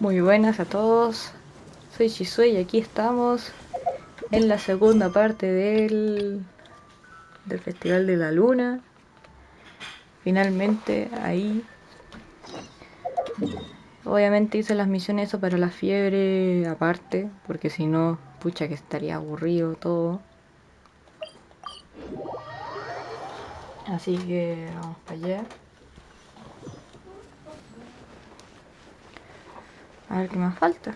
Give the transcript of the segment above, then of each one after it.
Muy buenas a todos, soy Shisui y aquí estamos en la segunda parte del Festival de la Luna. Finalmente ahí. Obviamente hice las misiones eso para la fiebre aparte, porque si no, pucha que estaría aburrido todo. Así que vamos para allá. A ver qué más falta.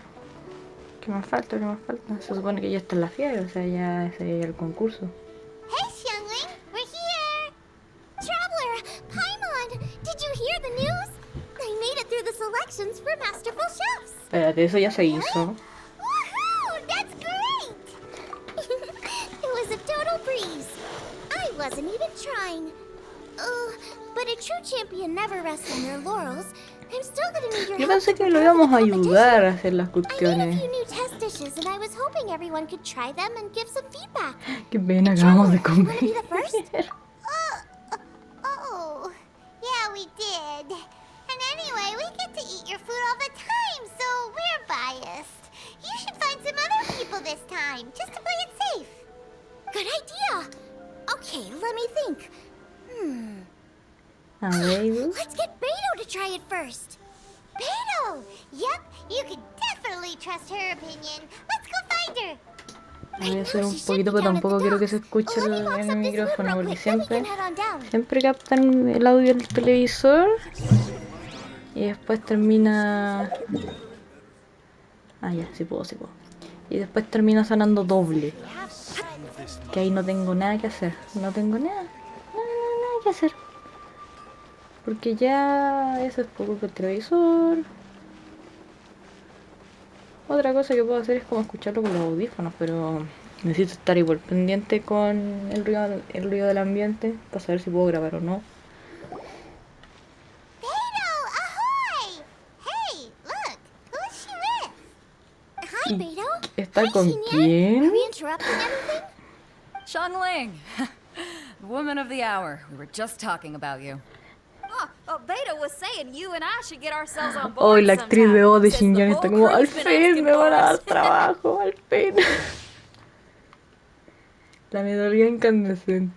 ¿Qué más falta? ¿Qué más falta? Se supone que ya está en la fiebre, o sea, ya ese es el concurso. Hey, Xiangling, we're here! Traveler, Paimon, did you hear the news? I made it through the selections for Masterful Chefs. Espérate, eso ya se Really? hizo. Woohoo! That's great! It was a total breeze. I wasn't even trying. But a true champion never rests on their laurels. I'm still gonna need your Yo help pensé to que lo prepare for íbamos the a ayudar a competition. hacer las I made a cuestiones. few new test dishes, and I was hoping everyone could try them and give some feedback. Qué pena, acabamos de Traveler, comer. wanna be the first? Oh, yeah, we did. And anyway, we get to eat your food all the time, so we're biased. You should find some other people this time, just to play it safe. Good idea. Okay, let me think. A ver. Let's get Beto to try it first. Beto! Yep, you can definitely trust her opinion. Let's go find her. Voy a hacer un poquito, pero tampoco quiero que se escuche en el micrófono, porque siempre captan el audio del televisor y después termina. Ah, ya, sí puedo, sí puedo. Y después termina sonando doble. Que ahí no tengo nada que hacer. No tengo nada que hacer. Porque ya eso es por culpa del televisor. Otra cosa que puedo hacer es como escucharlo con los audífonos, pero necesito estar igual pendiente con el ruido del ambiente para saber si puedo grabar o no. Beto, ahoy! Hey, look, who's she with? Hi, Beto. ¿Está Hi, con Xinyan. quién? Are we interrupting anything? Xiangling, woman of the hour. We were just talking about you. Beta was saying you and I should get ourselves on board Hoy la actriz de voz de since the Xinjiang whole está como, al crew's been fin asking me for van a dar us." trabajo, al fin. La melodía incandescente.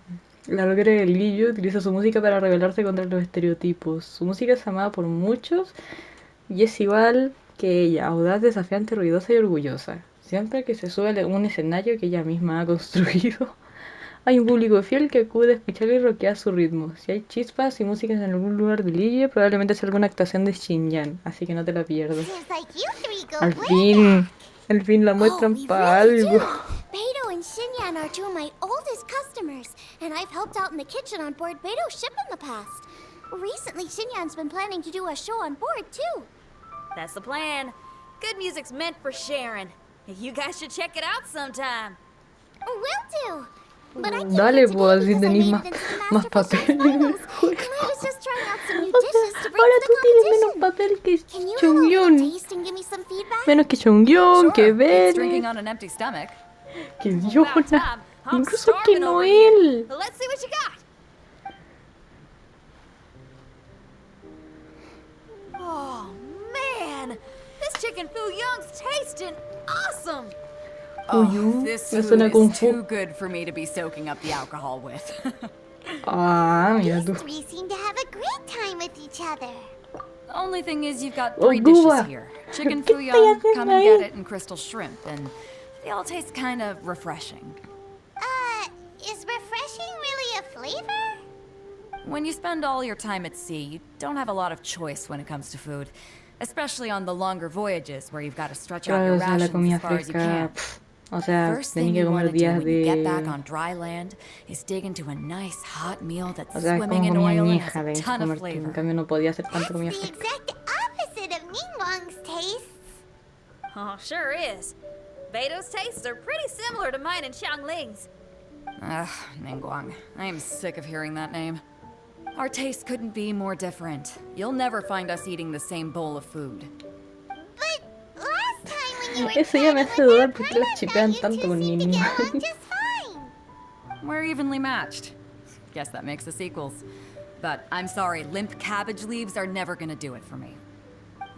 La rockera de Lillo utiliza su música para rebelarse contra los estereotipos. Su música es amada por muchos y es igual que ella, audaz, desafiante, ruidosa y orgullosa. Siempre que se sube a un escenario que ella misma ha construido, hay un público fiel que acude a escucharla y rockear a su ritmo. Si hay chispas y músicas en algún lugar de Lille, probablemente sea alguna actuación de Xinjiang, así que no te la pierdas. Seems like you three go Al way fin, back. al fin la Oh, muestran we para really algo. do. Beto and Xinyan are two of my oldest customers, and I've helped out in the kitchen on board Beto's ship in the past. Recently, Xinyan's been planning to do a show on board, too. That's the plan. Good music's meant for sharing. You guys should check it out sometime. Will do. But I came Dale, here today pues así because I tenéis made más, it into the más Masterful Chef's papel. finals, and I was just trying out some new O dishes sea, to bring ahora to tú the tienes menos competition. papel que Can you have a little Chongyun. taste and give me some feedback? Menos que Chongyun, que Sure, beats drinking Bene, on an empty stomach. que About Diona, time. I'm incluso que starving over here. Noel. Let's see what you got. Oh man, this chicken foo young's tasting awesome. Uyu, This me food suena Kung is Fu. too good for me to be soaking up the alcohol with. Ah, mira These tú. three seem to have a great time with each other. Only thing is, you've got Oh, 3 dishes Guba. here. Chicken ¿Qué foo estáis young, haciendo come and ahí? get it, and crystal shrimp, and they all taste kind of refreshing. Is refreshing really a flavor? When you spend all your time at sea, you don't have a lot of choice when it comes to food. Especially on the longer voyages, where you've got to stretch out Claro, your o sea, la rations comida as far as you fresca. can. Pff, o sea, First tenía thing que you comer want to do días when you get back de. on dry land is dig into a nice hot meal that's O sea, es swimming como in comida oil and has añeja a de ton of comer tú. En flavor. cambio, no podía hacer That's tanta comida the fresca. exact opposite of Ningguang's tastes. Oh, sure is. Beto's tastes are pretty similar to mine and Xiangling's. Ugh, Ningguang. I am sick of hearing that name. Our tastes couldn't be more different. You'll never find us eating the same bowl of food. But last time when you were Eso ya me chatting hace with dudar that por qué las pilot, chipean you tanto two con seemed to get along Nini. just fine. We're evenly matched. Guess that makes us equals. But I'm sorry, limp cabbage leaves are never gonna do it for me.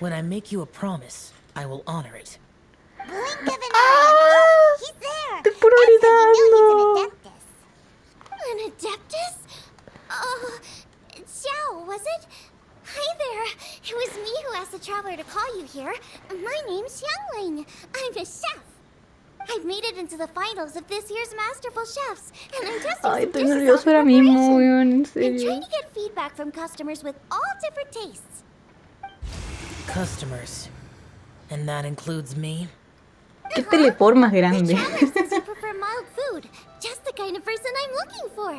When I make you a promise, I will honor it. Blink of an eye. Oh, he's there. Estoy puro That's how you know gritando. he's an adeptus. An adeptus? Oh, Xiao, was it? Hi there. It was me who asked the traveler to call you here. My name's Xiangling. I'm a chef. I've made it into the finals of this year's Masterful Chefs, and I'm testing Ay, some estoy dishes out nerviosa in ahora mismo, preparation. weón, en I'm serio. trying to get feedback from customers with all different tastes. Customers. And that includes me? ¿Qué teleport más The grande? traveler says you prefer mild food. Just the kind of person I'm looking for.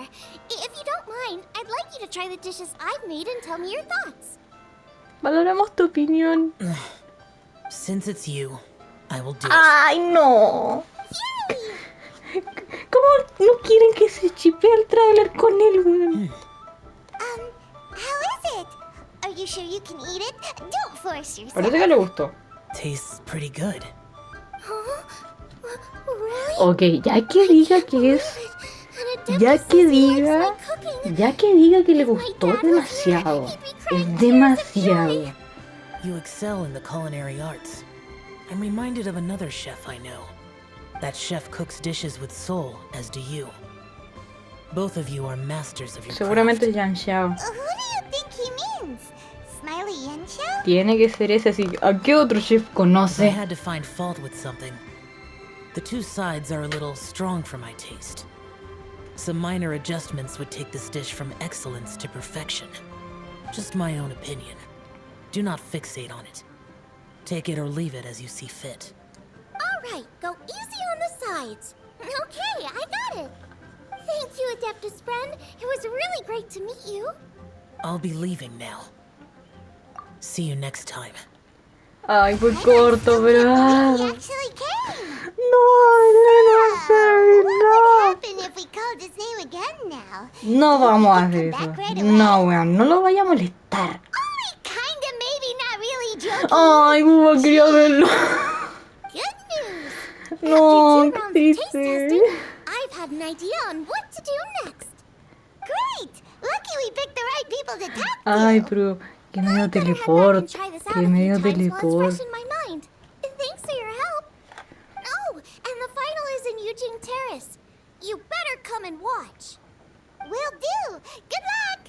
If you don't mind, I'd like you to try the dishes I've made and tell me your thoughts. Valoramos tu opinión. Since it's you, I will do it. Ay, no. Yay! ¿Cómo no quieren que se chipee al traveler con él, weón? How is it? Are you sure you can eat it? Don't force yourself. Parece que le gustó. Tastes pretty good. Huh? Really? Ok, ya que diga que es... Ya que diga... Ya que diga que le gustó demasiado. Es demasiado. You excel in the culinary arts. I'm reminded of another chef I know. That chef cooks dishes with soul, as do you. Both of you are masters of your Seguramente craft. es Yan Xiao. Who do you think he means? Smiley Yancho? Tiene que ser ese, así. ¿A qué otro chef I conoce? had to find fault with something. The two sides are a little strong for my taste. Some minor adjustments would take this dish from excellence to perfection. Just my own opinion. Do not fixate on it. Take it or leave it as you see fit. Alright, go easy on the sides. Okay, I got it. Thank you, Adeptus friend. It was really great to meet you. I'll be leaving now. See you next time. Ay, fue corto, pero... He ah. actually came. No, no sé, What would no. happen if we called his name again now? No vamos a hacer Come eso. back right away. No, weón, no lo vaya a molestar. Only kinda, maybe, not really joking. Ay, cómo quería verlo. Good news. No, After 2 rounds of taste triste. testing, I've had an idea on what to do next. Great! Lucky we picked the right people to talk to. Ay, pero que me dio I'd better head back teleport. and try this out Que a me few dio times while it's teleport. fresh in my mind. Thanks for your help. Oh, and the final is in Eugene Terrace. You better come and watch. Will do. Good luck.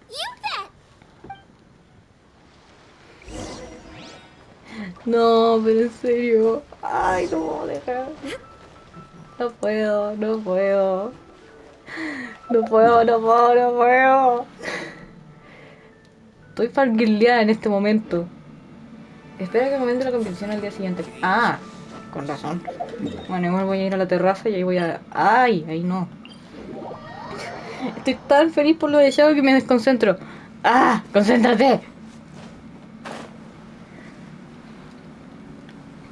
You bet. No, pero en serio. Ay, no, deja. No puedo, no puedo. No puedo, no puedo, no puedo. Estoy fangirleada en este momento. Espera que comience la competición al día siguiente. Ah, con razón. Bueno, igual voy a ir a la terraza y ahí voy a... ¡Ay! Ahí no. Estoy tan feliz por lo de Xiao que me desconcentro. ¡Ah! ¡Concéntrate!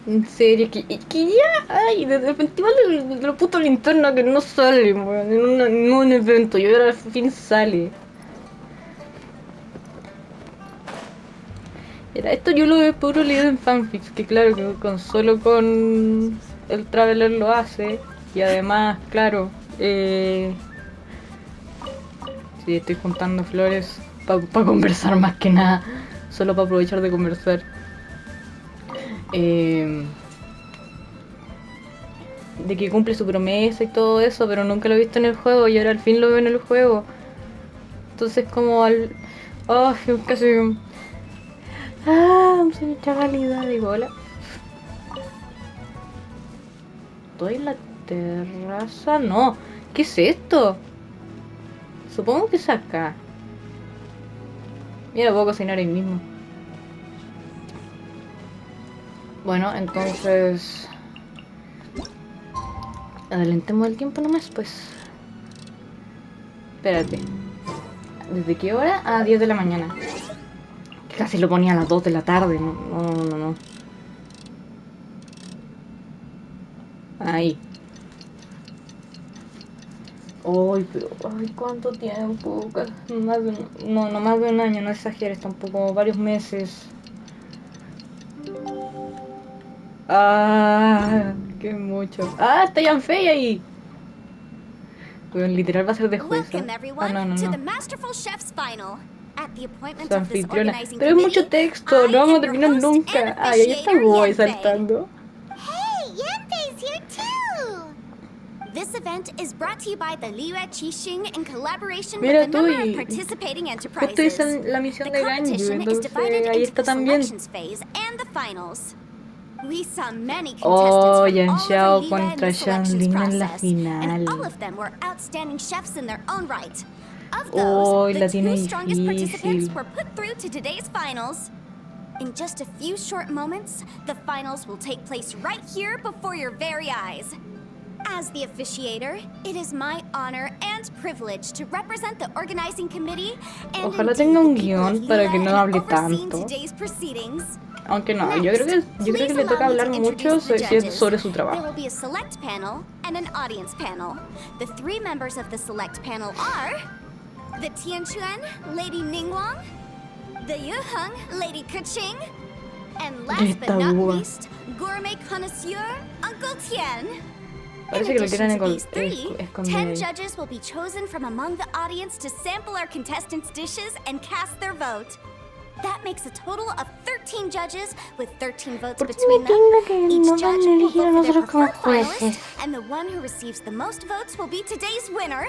En serio, que ya... ¡Ay! De repente igual de lo puto linterna que no sale, weón, en un evento. Y ahora al fin sale. Era, esto yo lo he puro leído en fanfics, que claro, que solo con el Traveler lo hace. Y además, claro, sí, estoy juntando flores para conversar más que nada. Solo para aprovechar de conversar. De que cumple su promesa y todo eso, pero nunca lo he visto en el juego y ahora al fin lo veo en el juego. Entonces como al... Oh, casi... Ah, mucha realidad, digo, hola. ¿Estoy en la terraza? No. ¿Qué es esto? Supongo que es acá. Mira, puedo cocinar ahí mismo. Bueno, entonces... Adelantemos el tiempo nomás, pues. Espérate. ¿Desde qué hora? Ah, 10 de la mañana. Casi lo ponía a las 2 de la tarde. No. Ahí. Ay, pero... Ay, ¿cuánto tiempo? Más de no más de un año, no exageres tampoco. Varios meses. Ah, qué mucho. Ah, está Yanfei ahí. Bueno, literal va a ser de jueza. Welcome, Ah, everyone, no. to the Masterful Chef's final. At the appointment Su of this anfitriona. organizing Pero es mucho committee, texto, I no vamos a am your terminar host nunca. and Ay, ahí está officiator, Boy Yanfei. saltando. Hey, Yanfei's here too! This event is brought to you by the Liyue Qixing in collaboration Mira with a tú, number of y participating justo enterprises. hice la misión The de Ganyu, competition is entonces divided ahí into está the también. selections phase and the finals. We saw many contestants Oh, from all Xiao over Liyue in contra the selections Xiao en la process, and final. all of them were outstanding chefs in their own right. Of Oh, those, la the tiene two strongest participants difícil. were put through to today's finals. In just a few short moments, the finals will take place right here before your very eyes. As the officiator, it is my honor and privilege to represent the organizing committee and Ojalá indeed tenga un the people guión of para que Liyue no in hable overseeing tanto. today's proceedings. Aunque no, yo Next, creo que please le toca allow me hablar to mucho introduce the si es judges. sobre su There trabajo. will be a select panel and an audience panel. The three members of the select panel are the Tianquan, Lady Ningguang, the Yuheng, Lady Keqing, and last but Esta not búa. least, gourmet connoisseur Uncle Tian. Parece In que lo addition quieren to these three, esconder 10 ahí. judges will be chosen from among the audience to sample our contestants' dishes and cast their vote. That makes a total of 13 judges with 13 votes ¿Por qué between me them. tinga que Each nos van judge a will elegir a vote for their nosotros como preferred jueces? finalist, and the one who receives the most votes will be today's winner.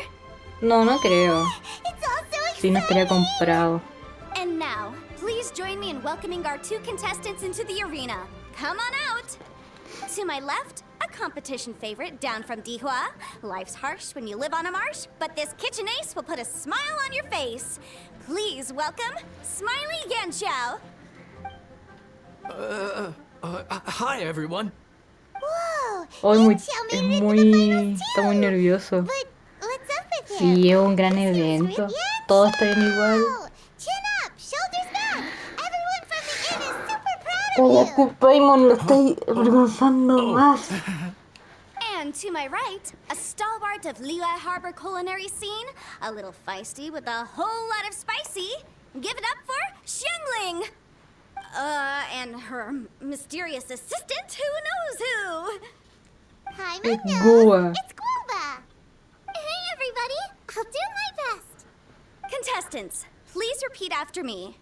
No, no creo. It's all so Si no estaría comprado. And now, please join me in welcoming our two contestants into the arena. Come on out! To my left, a competition favorite down from Dihua. Life's harsh when you live on a marsh, but this kitchen ace will put a smile on your face. Please welcome Smiley Yanxiao. Hi everyone. Whoa! Oh, está Yanxiao muy nervioso. But what's up with him? Sí, es un gran This is evento. Yanxiao. Todos estarían igual. Chin up, shoulders back. Everyone from the inn is super proud of Cállate, you. Paimon, lo estoy avergonzando más. And to my right, a stalwart of Liyue Harbor culinary scene, a little feisty with a whole lot of spicy. Give it up for Xiangling! And her mysterious assistant, who knows who? Hi, my It's Gua. It's Guba. Hey, everybody. I'll do my best. Contestants, please repeat after me.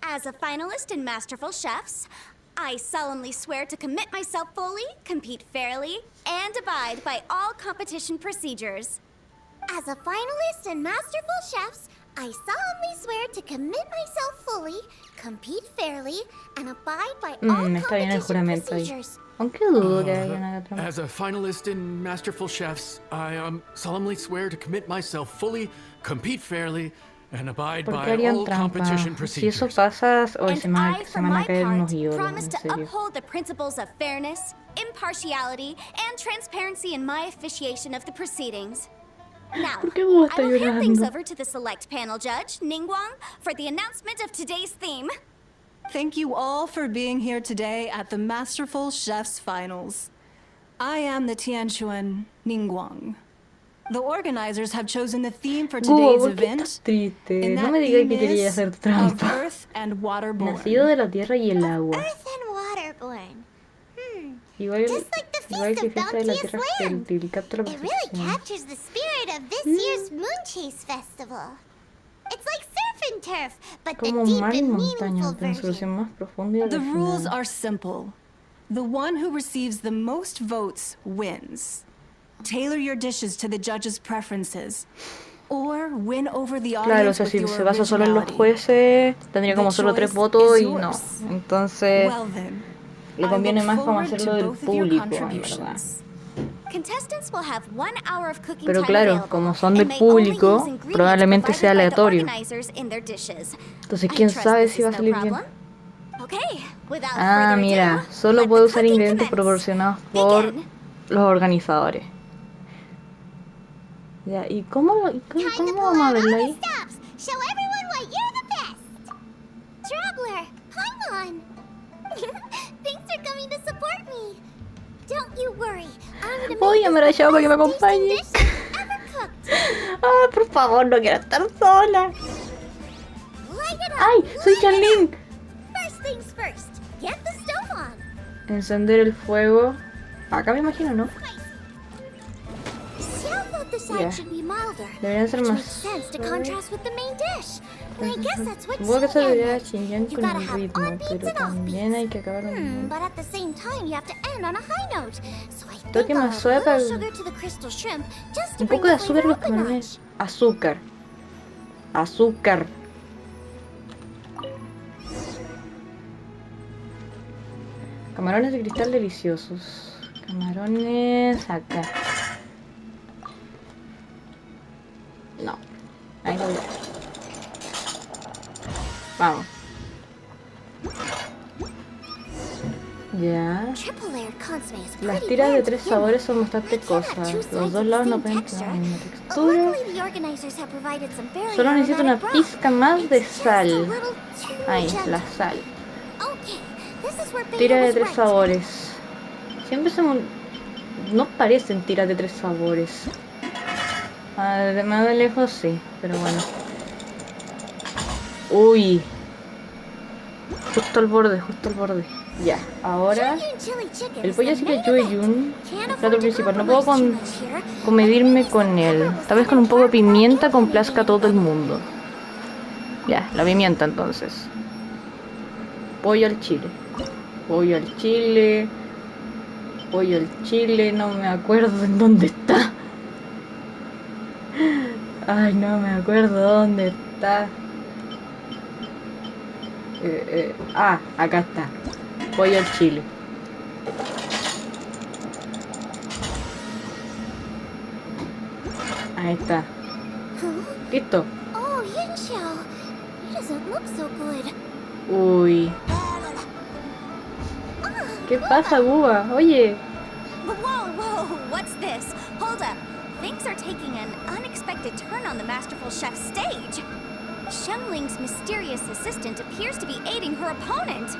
As a finalist in Masterful Chefs, I solemnly swear to commit myself fully, compete fairly, and abide by all competition procedures. As a finalist in Masterful Chefs, I solemnly swear to commit myself fully, compete fairly, and abide by all Está bien el competition juramento ahí. procedures. Aunque dudo que haya una trampa. As a finalist in Masterful Chefs, I solemnly swear to commit myself fully, compete fairly, and abide ¿Por qué by harían all trampa? competition Si eso procedures. pasa, hoy And se me I, for van a my caer unos part, ídolos, promise en to serio. uphold the principles of fairness, impartiality, and transparency in my officiation of the proceedings. Now, ¿Por qué vos I estás will hand things llorando? over to the select panel judge, Ningguang, for the announcement of today's theme. Thank you all for being here today at the Masterful Chefs Finals. I am the Tianquan Ningguang. The organizers have chosen the theme for Gua, today's ¿por qué event, estás triste? and No that me digas theme que quería is hacer of trampa. Earth and Waterborne. Nacido de la tierra y el agua. Earth and waterborne. Igual, Just like the igual Feast que of fiesta de la Bounteous tierra Land. fértil, capta la It really perfección. captures the spirit of this year's Moon Chase Festival. It's like surf and turf, but the Como deep mar y and montaña, meaningful pero en su versión version. más profunda y The rules refinada. are simple. The one who receives the most votes wins. Tailor your dishes to the judges' preferences, or win over the Claro, o audience sea, with si your se basa solo en los originality. jueces, tendría como The solo 3 choice votos is y no. yours. Entonces, Well then, le I conviene look más como forward hacerlo to del both of your público, en verdad. contributions. Contestants will have 1 hour of cooking Pero time claro, available, como son del and may only público, use ingredients probablemente provided sea by the aleatorio. organizers in their dishes. Entonces, I ¿quién trust sabe this si is va a no salir bien? problem. Okay, without Ah, further mira, ado, solo let puede the usar cooking ingredientes commence. proporcionados por Begin. los organizadores. Ya, ¿y cómo Time to cómo pull vamos a out verlo all ahí? the stops. Show everyone why you're the best. Traveler, Paimon. Thanks for coming to support me. Don't you worry. I'm gonna Voy a make llamar a this the Xiao para que me best tasting acompañe. dish I've ever cooked. Ah, por favor, no quiero estar sola. Light it up. ¡Ay! ¡Soy light it Chanlin! up. First things first. Get the stove on. Encender el fuego. Acá me imagino, ¿no? Xiao thought the side Ya. should be milder, Deberían ser which más makes sense to contrast with the main dish. And I guess that's what Supongo que eso debería Xinjiang chingar is. You con gotta el have ritmo, on beats pero and off también hay beats. que acabar un... But at the same time, you have to end on a high note. So I Toque think I'll más add suave a para little sugar to the crystal shrimp just to un bring poco de the azúcar en flavor los up a notch. camarones. Azúcar. Azúcar. Camarones de cristal deliciosos. Camarones acá. No. Ahí lo voy. Vamos. Ya. Triple layered consomme is Las pretty tiras de bland to 3 begin with. sabores son bastante I can't have cosas. two Los sides dos of lados the no same pueden texture. tener la misma textura. Luckily, the organizers have provided some very Solo necesito una aromatic broth. pizca más de It's just a sal. little too Ahí, gentle. la sal. Okay, this is where Beta Tira de was 3 right. sabores. Siempre se... No parecen tiras de 3 sabores. De más de lejos sí, pero bueno. Uy. Justo al borde, justo al borde. Ya, ahora... Shoyun chili chicken El is pollo the así que main Yoyun, event. Can't el afford plato to principal. No puedo compromise too much here. comedirme Maybe con some él. pepper will Tal vez stand con un in poco de part without pimienta complazca a alienating todo el anybody. mundo. Ya, la pimienta entonces. Pollo al chile. Pollo al chile. Pollo al chile. No me acuerdo en dónde está. Ay, no me acuerdo dónde está. Acá está. Pollo al chile. Ahí está. Huh? Listo. Oh, Xiao. He doesn't look so good. Uy. ¿Qué pasa, Buba? Oye. Whoa, what's this? Hold up. Things are taking an unexpected turn on the Masterful Chef's stage. Xiangling's mysterious assistant appears to be aiding her opponent.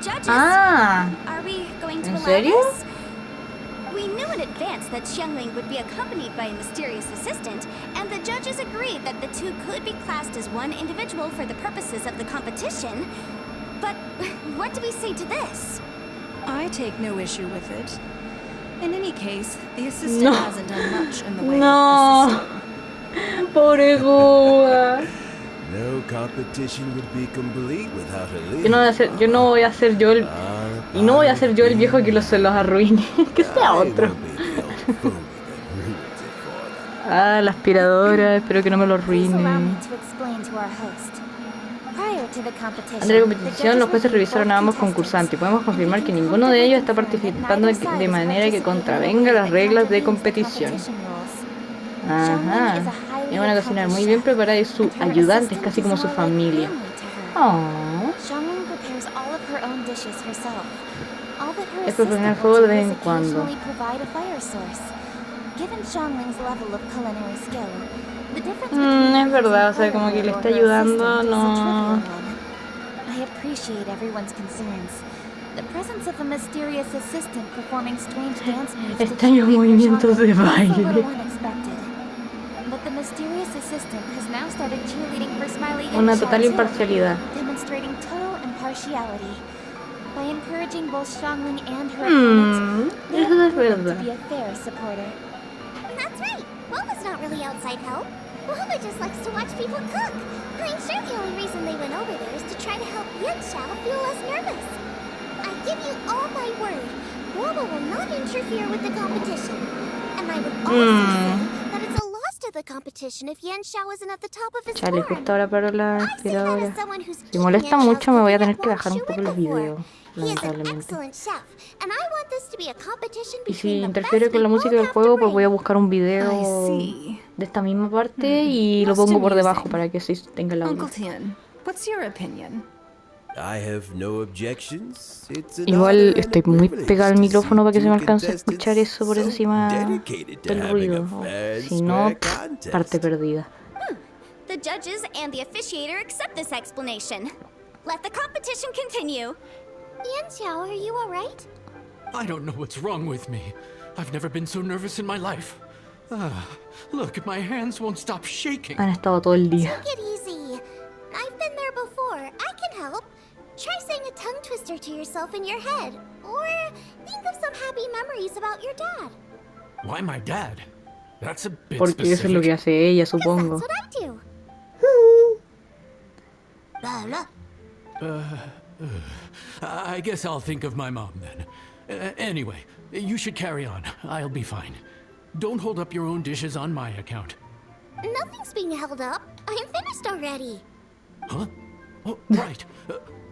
Judges, Ah. are we going to ¿En allow serio? this? We knew in advance that Xiangling would be accompanied by a mysterious assistant, and the judges agreed that the two could be classed as one individual for the purposes of the competition. But what do we say to this? I take no issue with it. In any case, the assistant No. hasn't done much in the way No. of assisting. Pobre Buba. No competition would be complete without a leader. Yo no voy a ser yo el... Y no voy a ser yo el viejo que se los arruine. Que sea otro. Ah, la aspiradora. Espero que no me lo Please allow me arruine. to explain to our host. Prior to the competition, Antes de la competición, los jueces revisaron a ambos concursantes y podemos confirmar que ninguno de ellos está participando de manera que contravenga las reglas de competición. Ajá. Es una cocinera muy bien preparada y su ayudante es casi como su familia. Oh. Xiangling prepares all of her own dishes herself. All that her Es por poner assistant fuego will de do vez is en cuando. occasionally provide a fire source. Given Xiangling's level of culinary skill, the difference between Es verdad, o sea, her como que le or está her ayudando, assistant is a no. trivial one. I appreciate everyone's concerns. The presence of a mysterious assistant performing strange dance moves to Extraños cheerlead for movimientos de Xiangling is a baile. little unexpected. But the mysterious assistant has now started cheerleading for Smiley Una and total Xiao too, imparcialidad. demonstrating total impartiality. By encouraging both Xiangling and her opponents, they Eso have es proven to verdad. be a fair supporter. That's right. Boba's not really outside help. Boba just likes to watch people cook. I'm sure the only reason they went over there is to try to help Xiao feel less nervous. I give you all my word. Boba will not interfere with the competition. And I would also say that it's a loss to the competition if Xiao isn't at the top of his Chale, form. justo ahora paro la I say that aspiradora. as someone who's Si molesta eaten mucho me voy a tener Xiao's que bajar un cooking poco at el Wang Shu video, before. He is an lamentablemente. excellent chef, and I want this to be a competition Y si between the interfiere best con la we música both del have to juego, pues voy a bring. buscar un video I see. de esta misma parte y lo Most pongo por debajo amusing. para que así tenga el audio. Uncle Tian, what's your opinion? I have no objections. It's an Igual honor and estoy a muy privilege pegada al to micrófono see para que se me two alcance a escuchar contestants eso por so encima dedicated to del having ruido. a fair and Si no, square contest. parte perdida. The judges and the officiator accept this explanation. Let the competition continue. Xiao, are you alright? I don't know what's wrong with me. I've never been so nervous in my life. Look, my hands won't stop shaking. Han estado todo el día. Take it easy. I've been there before. I can help. Try saying a tongue twister to yourself in your head. Or think of some happy memories about your dad. Why my dad? That's a bit Porque eso es lo que specific. hace ella, 'Cause supongo. that's what I do. Blah, blah. I guess I'll think of my mom then. Anyway, you should carry on. I'll be fine. Don't hold up your own dishes on my account. Nothing's being held up. I'm finished already. Huh? Oh, right.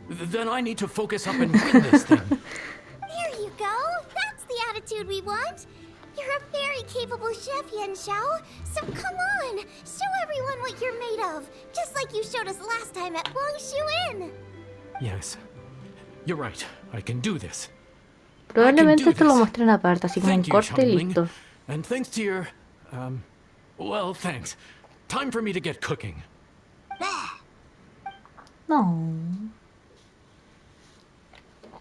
Then I need to focus up and win this thing. There you go. That's the attitude we want. You're a very capable chef, Xiao. So come on, show everyone what you're made of, just like you showed us last time at Inn. Yes. You're right. I can do this. Probablemente esto lo muestren aparte, así como un Thank you, corte y Xiangling. listo. And thanks to your, well, thanks. Time for me to get cooking. No.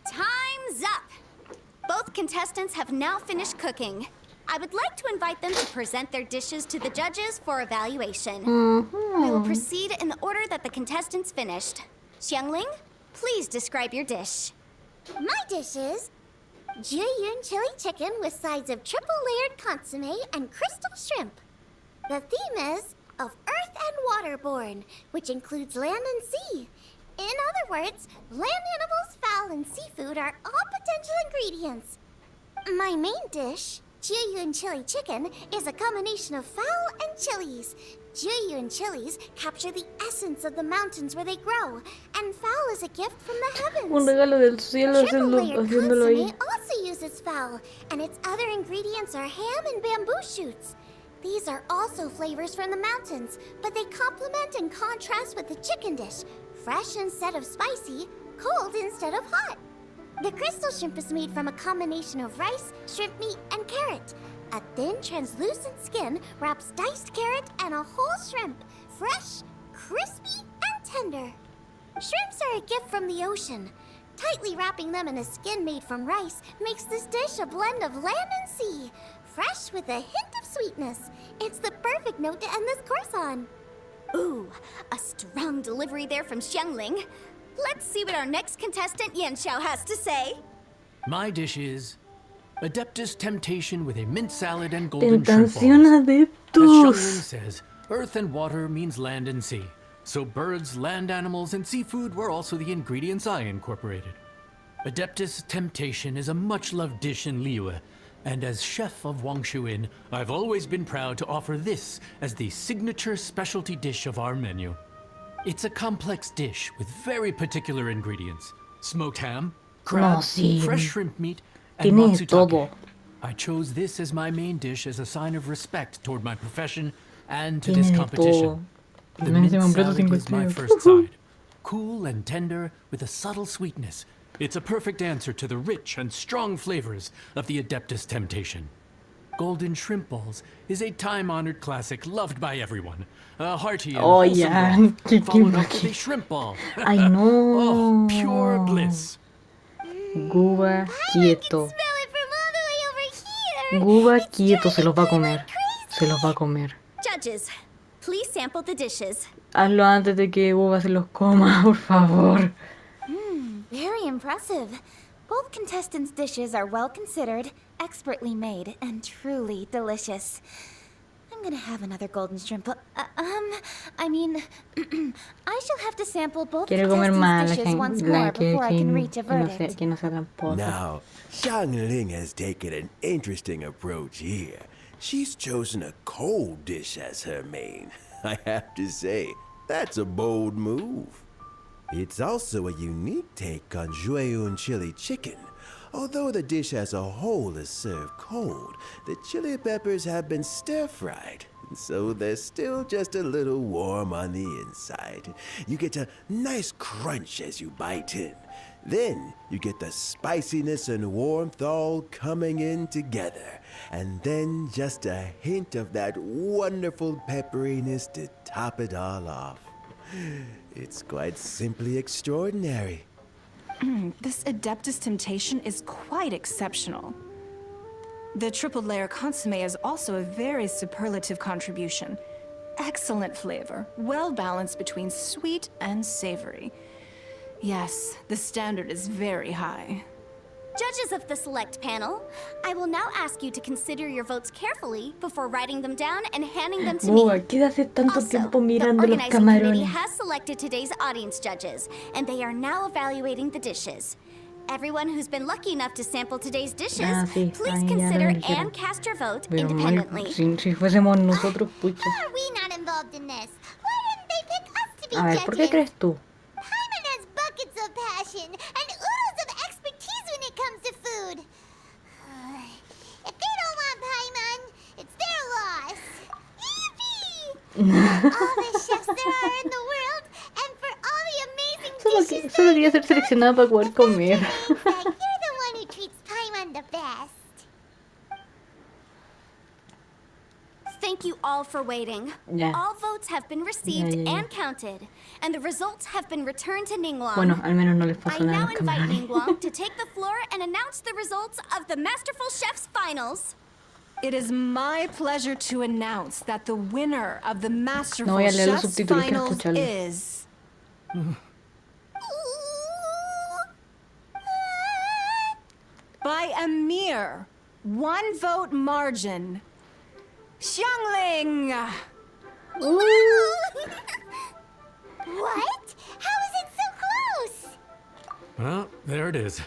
Time's up! Both contestants have now finished cooking. I would like to invite them to present their dishes to the judges for evaluation. We will proceed in the order that the contestants finished. Xiangling, please describe your dish. My dish is Jiyun chili chicken with sides of triple-layered consomme and crystal shrimp. The theme is of earth and waterborne, which includes land and sea. In other words, land animals, fowl, and seafood are all potential ingredients. My main dish, Jiyun chili chicken, is a combination of fowl and chilies. Jiyun chilies capture the essence of the mountains where they grow, and fowl is a gift from the heavens. Un regalo del cielo Triple-layered haciéndolo ahí. consomme also uses fowl, and its other ingredients are ham and bamboo shoots. These are also flavors from the mountains, but they complement and contrast with the chicken dish, fresh instead of spicy, cold instead of hot. The crystal shrimp is made from a combination of rice, shrimp meat, and carrot. A thin, translucent skin wraps diced carrot and a whole shrimp, fresh, crispy, and tender. Shrimps are a gift from the ocean. Tightly wrapping them in a skin made from rice makes this dish a blend of land and sea, fresh with a hint of sweetness. It's the perfect note to end this course on. Ooh, a strong delivery there from Xiangling. Let's see what our next contestant Xiao has to say. My dish is Adeptus Temptation with a mint salad and golden shrimp Tentación balls. As Xiangling adeptus. says, earth and water means land and sea. So birds, land animals, and seafood were also the ingredients I incorporated. Adeptus Temptation is a much-loved dish in Liyue, and as chef of Inn, I've always been proud to offer this as the signature specialty dish of our menu. It's a complex dish with very particular ingredients. Smoked ham, crab, sí. fresh shrimp meat, and Tiene matsutake. todo. I chose this as my main dish as a sign of respect toward my profession and to this Tiene competition. todo. The Me mint dice, "Me completo salad is 5 my estrellas". first side. Cool and tender with a subtle sweetness. It's a perfect answer to the rich and strong flavors of the Adeptus Temptation. Golden shrimp balls is a time-honored classic loved by everyone. A hearty and Oh, wholesome yeah. broth, Qué followed up with qué- a shrimp ball. Ay, no. Oh, pure bliss. Guba quieto. Smell it from all the way over here. Guba It's quieto, se driving los va a me comer. like crazy. Se los va a comer. Judges, please sample the dishes. Hazlo antes de que Guba se los coma, por favor. Very impressive. Both contestants' dishes are well considered, expertly made, and truly delicious. I'm gonna have another golden shrimp. I mean, I shall have to sample both Quiere comer más contestants' la dishes once gente, more before I can reach a verdict. que no sea tramposa. Now, Xiangling has taken an interesting approach here. She's chosen a cold dish as her main. I have to say, that's a bold move. It's also a unique take on Jueyun chili chicken. Although the dish as a whole is served cold, the chili peppers have been stir-fried, so they're still just a little warm on the inside. You get a nice crunch as you bite in. Then you get the spiciness and warmth all coming in together. And then just a hint of that wonderful pepperiness to top it all off. It's quite simply extraordinary. This Adeptus Temptation is quite exceptional. The triple layer consomme is also a very superlative contribution. Excellent flavor, well balanced between sweet and savory. Yes, the standard is very high. Judges of the select panel, I will now ask you to consider your votes carefully before writing them down and handing them to me. ¿Qué hace tanto Also, tiempo the mirando los organizing committee camarones? has selected today's audience judges, and they are now evaluating the dishes. Everyone who's been lucky enough to sample today's dishes, Sí, please ahí ya consider lo dijeron. and cast your vote Pero independently. si fuésemos nosotros, pucha. How are we not involved in this? Why didn't they pick us to be A ver, ¿por qué judges? crees tú? Paimon has buckets of passion and oodles of expertise when it comes to food. If they don't want Paimon, it's their loss. Yippee! All the chefs there are in the world, and for all the amazing dishes Solo quería ser seleccionada para poder comer. you're the one who treats Paimon the best. Thank you all for waiting. Ya. All votes have been received Ya. and counted, and the results have been returned to Ningguang. Bueno, al menos no les I pasó nada a now los invite camarones. Ningguang to take the floor and announce the results of the Masterful Chef's finals. It is my pleasure to announce that the winner of the Masterful No voy a leer los Chef's subtítulos, quiero finals escucharlo. is... By a mere 1 vote margin, Xiangling! What? How is it so close? Well, there it is.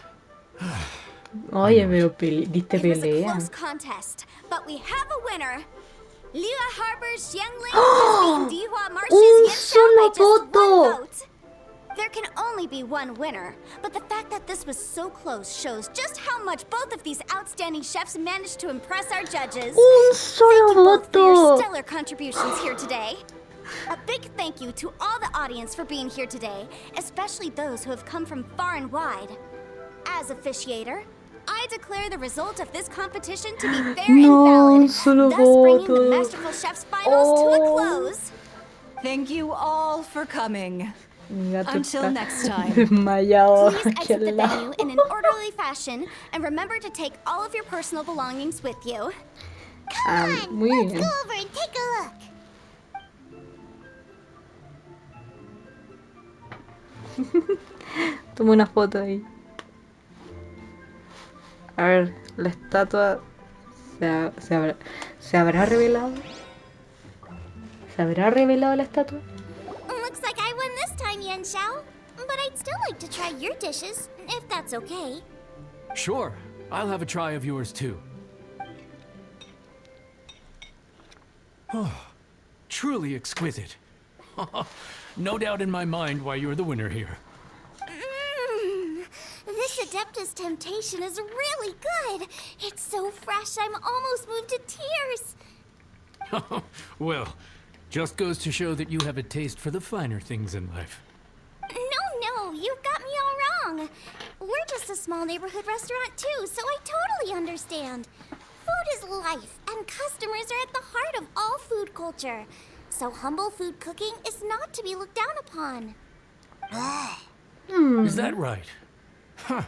Oye, pero diste It was a pelea. close contest, but we have a winner. Liyue Harbor's Xiangling has beaten Dihua Marsh's Un Yan Xiao by solo just voto. 1 vote. There can only be one winner, but the fact that this was so close shows just how much both of these outstanding chefs managed to impress our judges. Un Thank solo you both for your voto. stellar contributions here today. A big thank you to all the audience for being here today, especially those who have come from far and wide. As officiator, I declare the result of this competition to be fair No, and valid, solo thus bringing the voto. Masterful Chef's finals to a Oh. close. Thank you all for coming. Mi gato Until está next time. desmayado Please aquí exit the al venue lado. in an orderly fashion, and remember to take all of your personal belongings with you. Muy Let's bien. go over and take a look. Toma una foto ahí. A ver, la estatua ¿se habrá revelado? ¿Se habrá revelado la estatua? Looks like I won this time, Yan Xiao. But I'd still like to try your dishes, if that's okay. Sure, I'll have a try of yours too. Oh, truly exquisite. No doubt in my mind why you're the winner here. This Adeptus Temptation is really good. It's so fresh, I'm almost moved to tears. Well, just goes to show that you have a taste for the finer things in life. No, you've got me all wrong. We're just a small neighborhood restaurant too, so I totally understand. Food is life, and customers are at the heart of all food culture. So humble food cooking is not to be looked down upon. Is that right? Huh.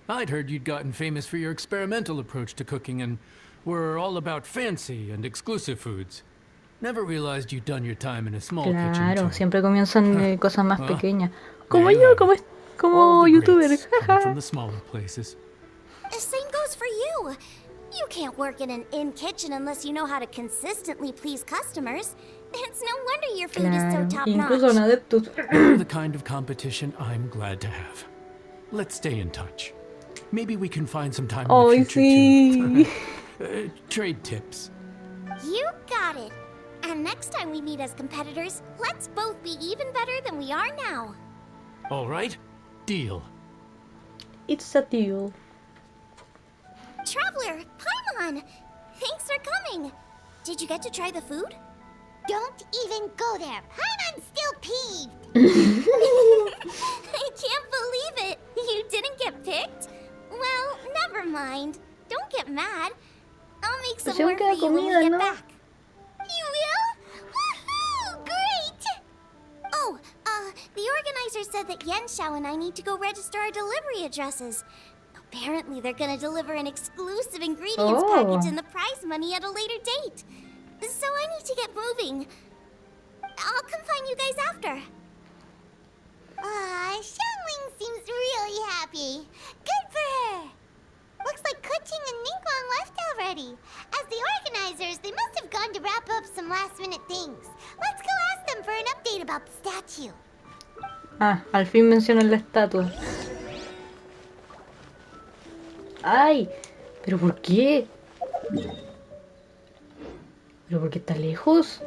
I'd heard you'd gotten famous for your experimental approach to cooking and were all about fancy and exclusive foods. Never realized you'd done your time in a small kitchen Claro, too. siempre comienzan de cosas más Ah, pequeñas. Como there you yo, have como, it. como All the youtuber. greats come from the smaller places. The same goes for you. You can't work in an inn kitchen unless you know how to consistently please customers. It's no wonder your food is so Claro, top incluso un notch. adeptus. You're the kind of competition I'm glad to have. Let's stay in touch. Maybe we can find some time in Ay, the future sí. to trade tips. You got it. And next time we meet as competitors, let's both be even better than we are now. All right? Deal. It's a deal. Traveler, Paimon! Thanks for coming. Did you get to try the food? Don't even go there. Paimon's still peeved. I can't believe it. You didn't get picked? Well, never mind. Don't get mad. I'll make some Pues aún more for queda you when we comida, get ¿no? back. You will? Woohoo! Great! Oh, the organizer said that Yan Xiao and I need to go register our delivery addresses. Apparently, they're gonna deliver an exclusive ingredients Oh. package and the prize money at a later date. So I need to get moving. I'll come find you guys after. Xiangling seems really happy. Good for her. statue. Ah, al fin mencionan la estatua. ¡Ay! ¿Pero por qué? ¿Pero por qué está lejos?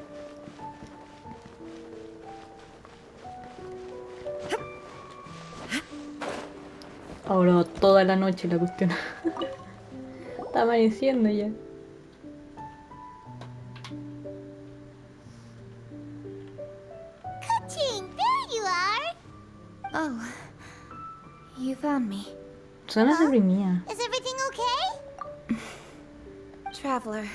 Ahora toda la noche la cuestión. Está amaneciendo ya. Ka-ching, there you are. Oh, you found me. Suena deprimida. Is everything okay? Traveler,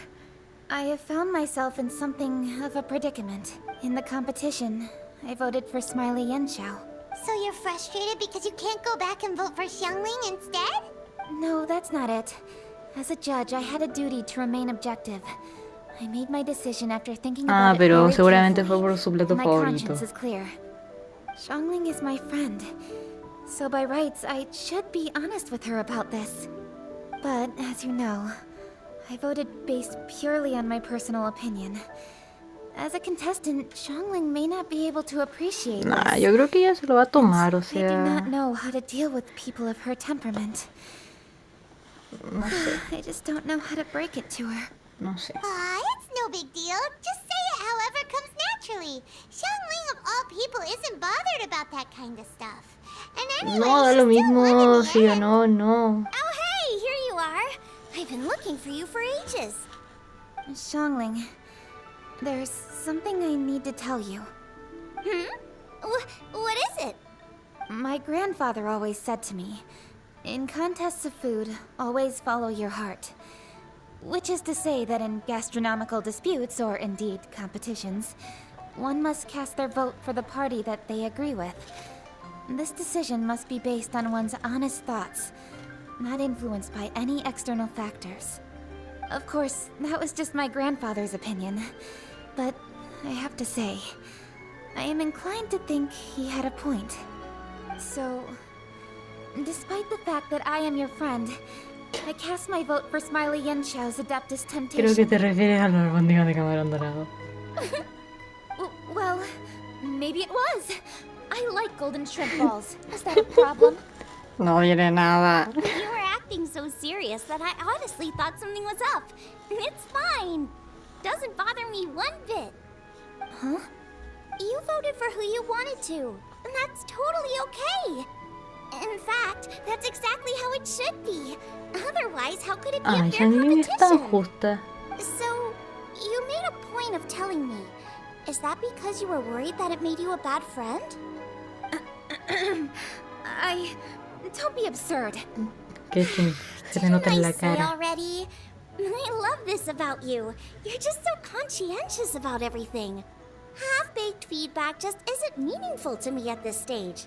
I have found myself in something of a predicament. In the competition, I voted for Smiley and Xiao. So you're frustrated because you can't go back and vote for Xiangling instead? No, that's not it. As a judge, I had a duty to remain objective. I made my decision after thinking Ah, about it pero very seguramente fue carefully. por su plato My favorito. conscience is clear. Xiangling is my friend, so by rights, I should be honest with her about this. But, as you know, I voted based purely on my personal opinion. As a contestant, Xiangling may not be able to appreciate Nah, this. yo creo que ella se lo va a tomar, o I do not sea... know how to deal with people of her temperament. No sé, I just don't know how to break it to her. no sé. It's no big deal. Just say it however comes naturally. Xiangling of all people isn't bothered about that kind of stuff. And anyway, No, da she lo still mismo won in si the o end. no, no. Oh, hey, here you are. I've been looking for you for ages. Xiangling, there's something I need to tell you. What is it? My grandfather always said to me, in contests of food, always follow your heart. Which is to say that in gastronomical disputes, or indeed competitions, one must cast their vote for the party that they agree with. This decision must be based on one's honest thoughts, not influenced by any external factors. Of course, that was just my grandfather's opinion, but I have to say, I am inclined to think he had a point. So, despite the fact that I am your friend, I cast my vote for Smiley Yenxiao's Adeptus Temptation. Creo que te refieres a los albóndigas de camarón dorado. Well, maybe it was. I like golden shrimp balls. Is that a problem? No viene nada. You were acting so serious that I honestly thought something was up. It's fine. Doesn't bother me one bit. Huh? You voted for who you wanted to, and that's totally okay. In fact, that's exactly how it should be. Otherwise, how could it be Ay, a fair Xiangling es tan competition? justa. So, you made a point of telling me. Is that because you were worried that it made you a bad friend? Don't be absurd. Que se le nota en la Didn't I say cara. already? I love this about you. You're just so conscientious about everything. Half-baked feedback just isn't meaningful to me at this stage.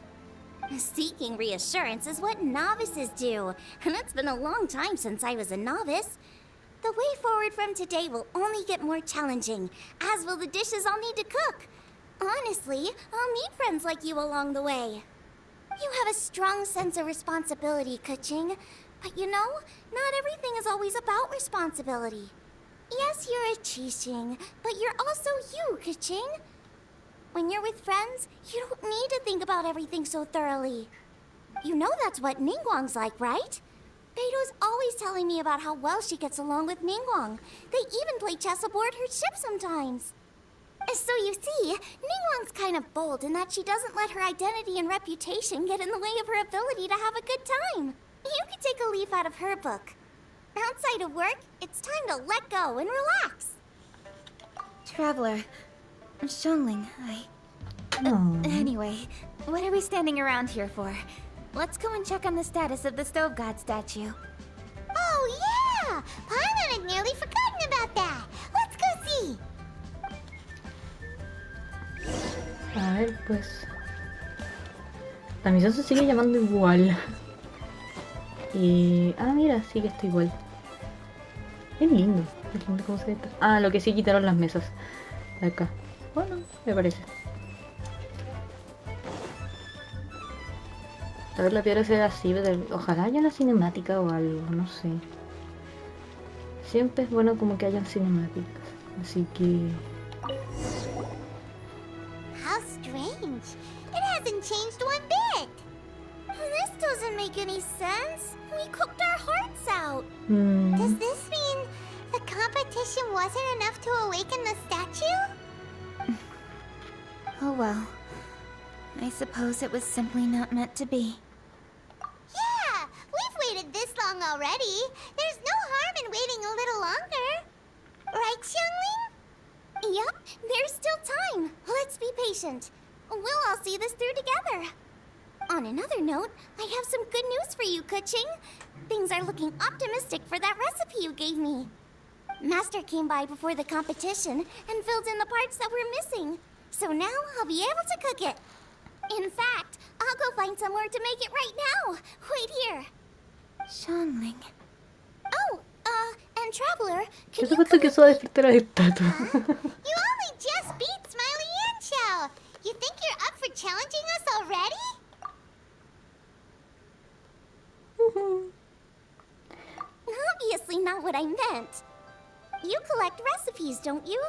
Seeking reassurance is what novices do, and it's been a long time since I was a novice. The way forward from today will only get more challenging, as will the dishes I'll need to cook. Honestly, I'll meet friends like you along the way. You have a strong sense of responsibility, Kuching. But you know, not everything is always about responsibility. Yes, you're a Qixing, but you're also you, Kuching. When you're with friends, you don't need to think about everything so thoroughly. You know that's what Ningguang's like, right? Beto's always telling me about how well she gets along with Ningguang. They even play chess aboard her ship sometimes. So you see, Ningguang's kind of bold in that she doesn't let her identity and reputation get in the way of her ability to have a good time. You could take a leaf out of her book. Outside of work, it's time to let go and relax. Traveler, Xiangling, Anyway, what are we standing around here for? Let's go and check on the status of the Stove God statue. Oh, yeah! Paimon had nearly forgotten about that. Let's go see. A ver, pues... La misión se sigue llamando igual. Y... Ah, mira, sí que está igual. Es lindo cómo se ve esto. Ah, lo que sí quitaron las mesas de acá. Bueno, me parece. A ver, la piedra se ve así, pero ojalá haya una cinemática o algo, no sé. Siempre es bueno como que hayan cinemáticas. Así que... How strange. change? It hasn't changed one bit. This doesn't make any sense. We cooked our hearts out. Does this mean the competition wasn't enough to awaken the statue? Oh well. I suppose it was simply not meant to be. Yeah, we've waited this long already. There's no harm in waiting a little longer. Right, Xiangling? Yep, there's still time. Let's be patient. We'll all see this through together. On another note, I have some good news for you, Kuching. Things are looking optimistic for that recipe you gave me. Master came by before the competition and filled in the parts that were missing. So now I'll be able to cook it. In fact, I'll go find somewhere to make it right now. Wait here. Xiangling. Oh, and Traveler, Yo can you supuesto que eso va a despertar a estatua. You only just beat Smiley and Xiao. You think you're up for challenging us already? Obviously not what I meant. You collect recipes, don't you?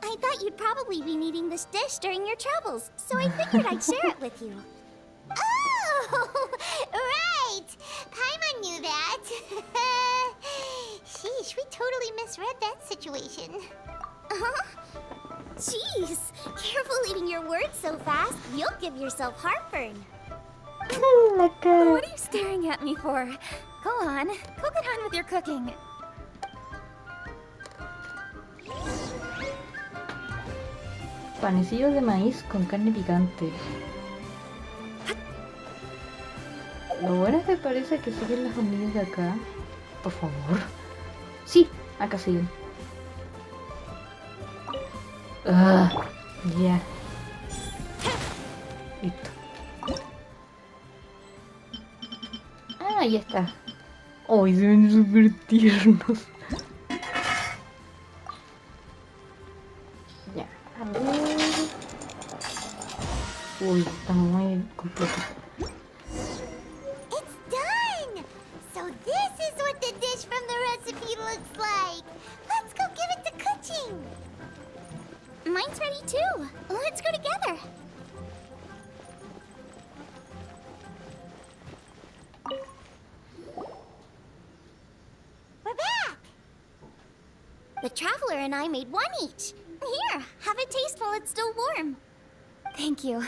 I thought you'd probably be needing this dish during your travels, so I figured I'd share it with you. Oh, right. Paimon knew that. Sheesh, we totally misread that situation. Huh? Jeez, careful eating your words so fast. You'll give yourself heartburn. La cara. What are you staring at me for? Go on, go get on with your cooking. Panecillos de maíz con carne picante. Lo bueno es que parece que siguen las hormigas de acá. Por favor. Sí, acá siguen. Ah, ya. Listo. Ah, ya está. Ay, se ven súper tiernos. Ya, a ver. Uy, está muy completo. It's done! So this is what the dish from the recipe looks like. Let's go give it to Kuching. Mine's ready too. Let's go together. We're back! The Traveler and I made one each. Here, have a taste while it's still warm. Thank you.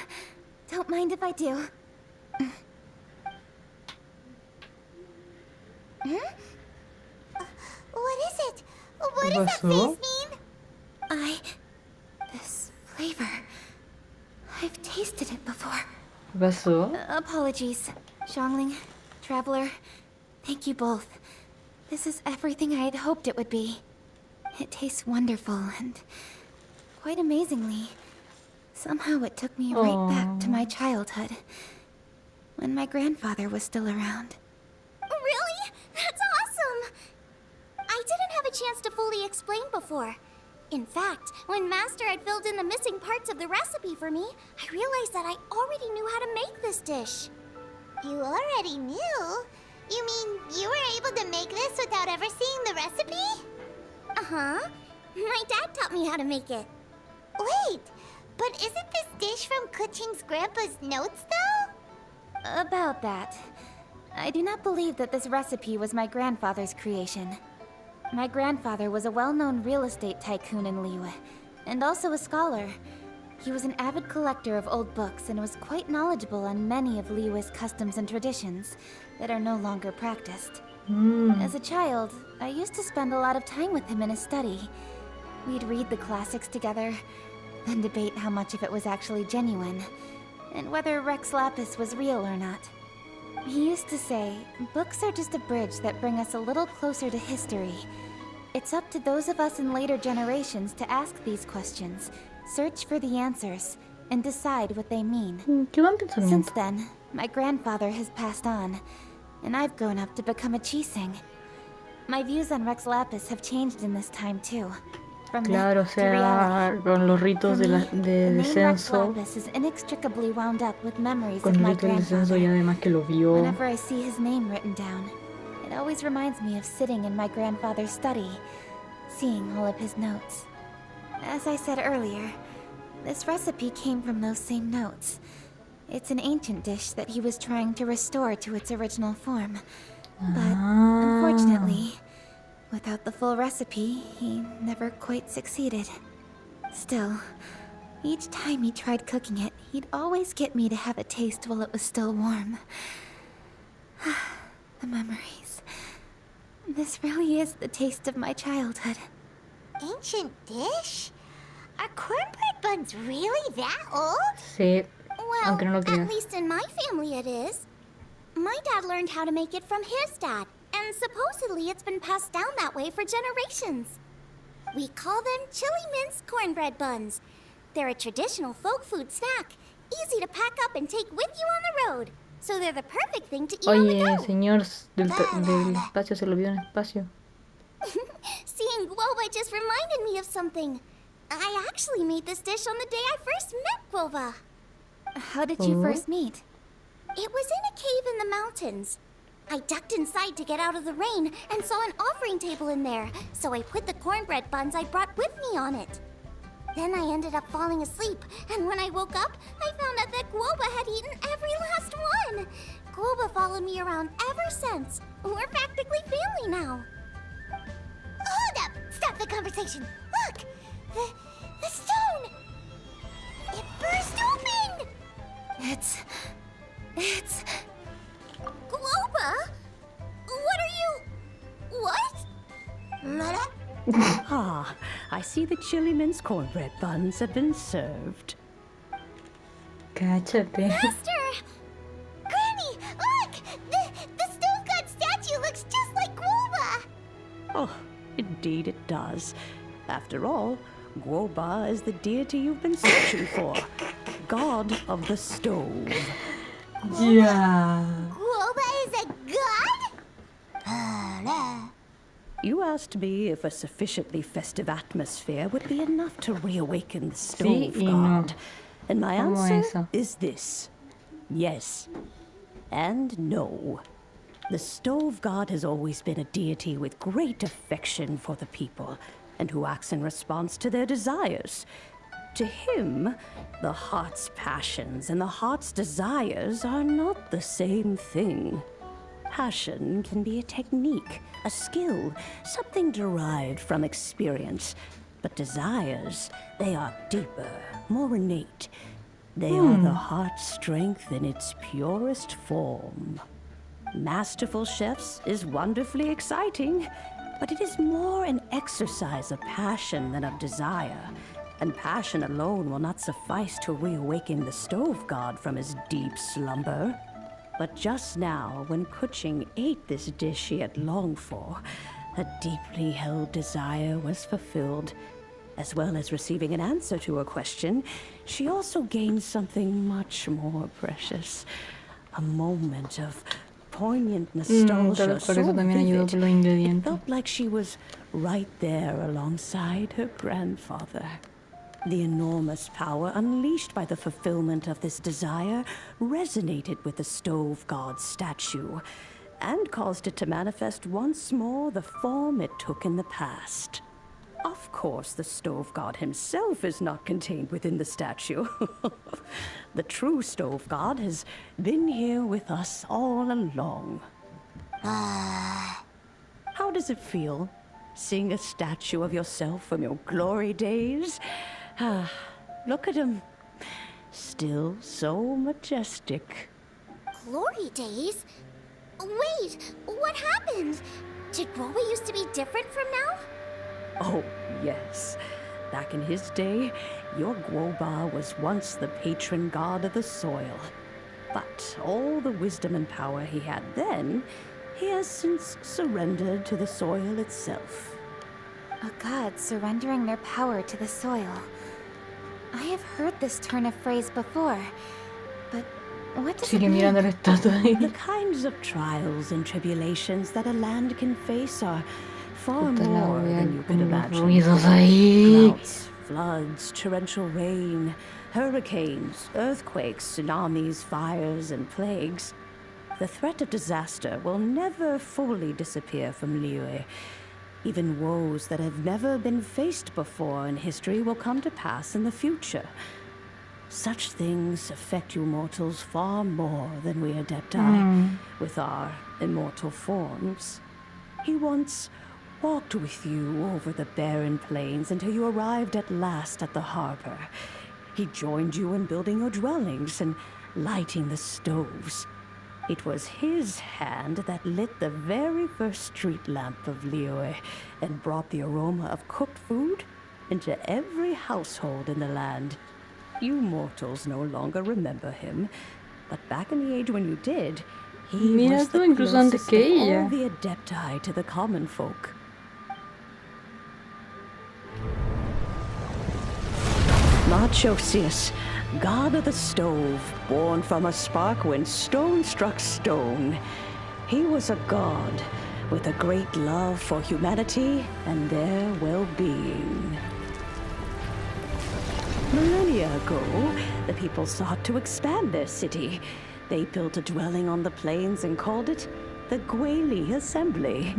Don't mind if I do. What is it? What does that Pasó? face mean? This flavor. I've tasted it before. ¿Qué pasó? Apologies, Xiangling, Traveler. Thank you both. This is everything I had hoped it would be. It tastes wonderful and quite amazingly. Somehow it took me right back to my childhood, when my grandfather was still around. Really? That's awesome! I didn't have a chance to fully explain before. In fact, when Master had filled in the missing parts of the recipe for me, I realized that I already knew how to make this dish. You already knew? You mean you were able to make this without ever seeing the recipe? Uh-huh. My dad taught me how to make it. Wait, but isn't this dish from Kuching's grandpa's notes, though? About that, I do not believe that this recipe was my grandfather's creation. My grandfather was a well-known real estate tycoon in Liyue, and also a scholar. He was an avid collector of old books and was quite knowledgeable on many of Liyue's customs and traditions that are no longer practiced. As a child, I used to spend a lot of time with him in his study. We'd read the classics together, then debate how much of it was actually genuine, and whether Rex Lapis was real or not. He used to say, books are just a bridge that bring us a little closer to history. It's up to those of us in later generations to ask these questions, search for the answers, and decide what they mean. Qué buen pensamiento. Since then, my grandfather has passed on, and I've grown up to become a Chiseng. My views on Rex Lapis have changed in this time too. From Claro, o myth to reality. sea, con los ritos For de, me, de the name Rex descenso, Lapis is inextricably wound up with memories con of el my rito del descenso grandfather. y además que lo vio. Whenever I see his name written down, it always reminds me of sitting in my grandfather's study, seeing all of his notes. As I said earlier, This recipe came from those same notes. It's an ancient dish that he was trying to restore to its original form. But unfortunately, without the full recipe, he never quite succeeded. Still, each time he tried cooking it, he'd always get me to have a taste while it was still warm. The memories. This really is the taste of my childhood. Ancient dish? Are cornbread buns really that old? Sí, Well, aunque no lo at creas. least in my family it is. My dad learned how to make it from his dad, and supposedly it's been passed down that way for generations. We call them chili mince cornbread buns. They're a traditional folk food snack, easy to pack up and take with you on the road. So they're the perfect thing to eat on the Oye, go. señor del espacio, se lo vio en espacio. Seeing guava just reminded me of something. I actually made this dish on the day I first met Guava. How did you first meet? It was in a cave in the mountains. I ducked inside to get out of the rain and saw an offering table in there, so I put the cornbread buns I brought with me on it. Then I ended up falling asleep, and when I woke up, I found out that Guoba had eaten every last one. Guoba followed me around ever since. We're practically family now. Hold up! Stop the conversation! Look! The stone! It burst open! It's... Guoba? What are you... What? Ah, I see the chili mince cornbread buns have been served. Cáchate. Master! Granny, look! The stove god statue looks just like Guoba! Oh, indeed it does. After all, Guoba is the deity you've been searching for. God of the stove. Ya. Guoba is a god? You asked me if a sufficiently festive atmosphere would be enough to reawaken the stove y no. god. And my ¿Cómo answer eso? is this. Yes. And no. The stove god has always been a deity with great affection for the people, and who acts in response to their desires. To him, the heart's passions and the heart's desires are not the same thing. Passion can be a technique, a skill, something derived from experience. But desires, they are deeper, more innate. They are the heart's strength in its purest form. Masterful chefs is wonderfully exciting, but it is more an exercise of passion than of desire. And passion alone will not suffice to reawaken the stove god from his deep slumber. But just now, when Kuching ate this dish she had longed for, a deeply held desire was fulfilled. As well as receiving an answer to her question, she also gained something much more precious. A moment of poignant nostalgia Por so eso también ayudó vivid, por los it ingredientes. felt like she was right there alongside her grandfather. The enormous power unleashed by the fulfillment of this desire resonated with the stove god's statue and caused it to manifest once more the form it took in the past. Of course, the stove god himself is not contained within the statue. The true stove god has been here with us all along. How does it feel, seeing a statue of yourself from your glory days? Ah, look at him. Still so majestic. Glory days? Wait, what happened? Did Guoba used to be different from now? Oh, yes. Back in his day, your Guoba was once the patron god of the soil. But all the wisdom and power he had then, he has since surrendered to the soil itself. A god surrendering their power to the soil. I have heard this turn of phrase before, but what does it Sigue mirando la mean? estatua ahí. The kinds of trials and tribulations that a land can face are far Puta la more wea, than you could con los imagine. ruidos ahí. Droughts, floods, torrential rain, hurricanes, earthquakes, tsunamis, fires, and plagues. The threat of disaster will never fully disappear from Liyue. Even woes that have never been faced before in history will come to pass in the future. Such things affect you mortals far more than we Adepti, with our immortal forms. He once walked with you over the barren plains until you arrived at last at the harbor. He joined you in building your dwellings and lighting the stoves. It was his hand that lit the very first street lamp of Liyue and brought the aroma of cooked food into every household in the land. You mortals no longer remember him, but back in the age when you did, he Mira was tú, the incluso antes closest que of ella. all the Adepti to the common folk. Marchosius, god of the stove, born from a spark when stone struck stone. He was a god with a great love for humanity and their well-being. Millennia ago, the people sought to expand their city. They built a dwelling on the plains and called it the Gueli Assembly.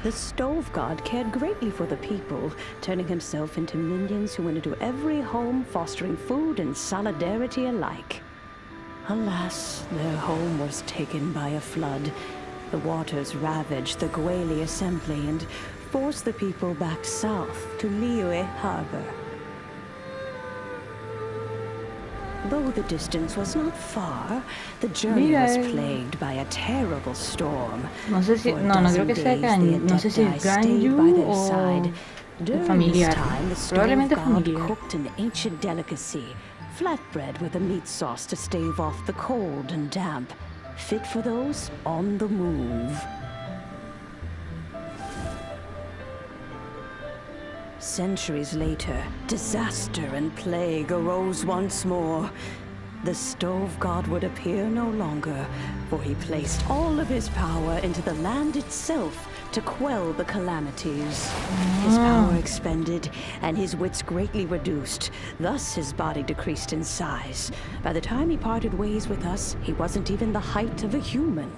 The stove god cared greatly for the people, turning himself into minions who went into every home, fostering food and solidarity alike. Alas, their home was taken by a flood. The waters ravaged the Gueli Assembly and forced the people back south to Liyue Harbor. Though the distance was not far, the journey was plagued by a terrible storm. No sé si, For a no, no creo dozen que sea days, the no sé si es Adepti stayed by Ganyu their o side. During familiar. this time, the stove Probablemente god familiar. cooked an ancient delicacy, flatbread with a meat sauce to stave off the cold and damp, fit for those on the move. Centuries later, disaster and plague arose once more. The stove god would appear no longer, for he placed all of his power into the land itself to quell the calamities. His power expended, and his wits greatly reduced. Thus his body decreased in size. By the time he parted ways with us, he wasn't even the height of a human.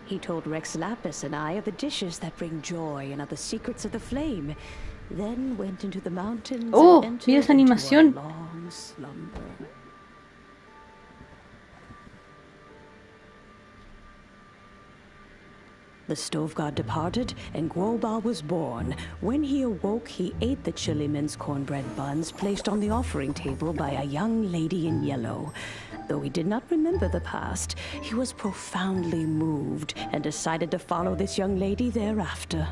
He told Rex Lapis and I of the dishes that bring joy and of the secrets of the flame, then went into the mountains Oh, and mira entered esa into a animación. long slumber. The stove god departed, and Guoba was born. When he awoke, he ate the chili mince cornbread buns placed on the offering table by a young lady in yellow. Though he did not remember the past, he was profoundly moved and decided to follow this young lady thereafter.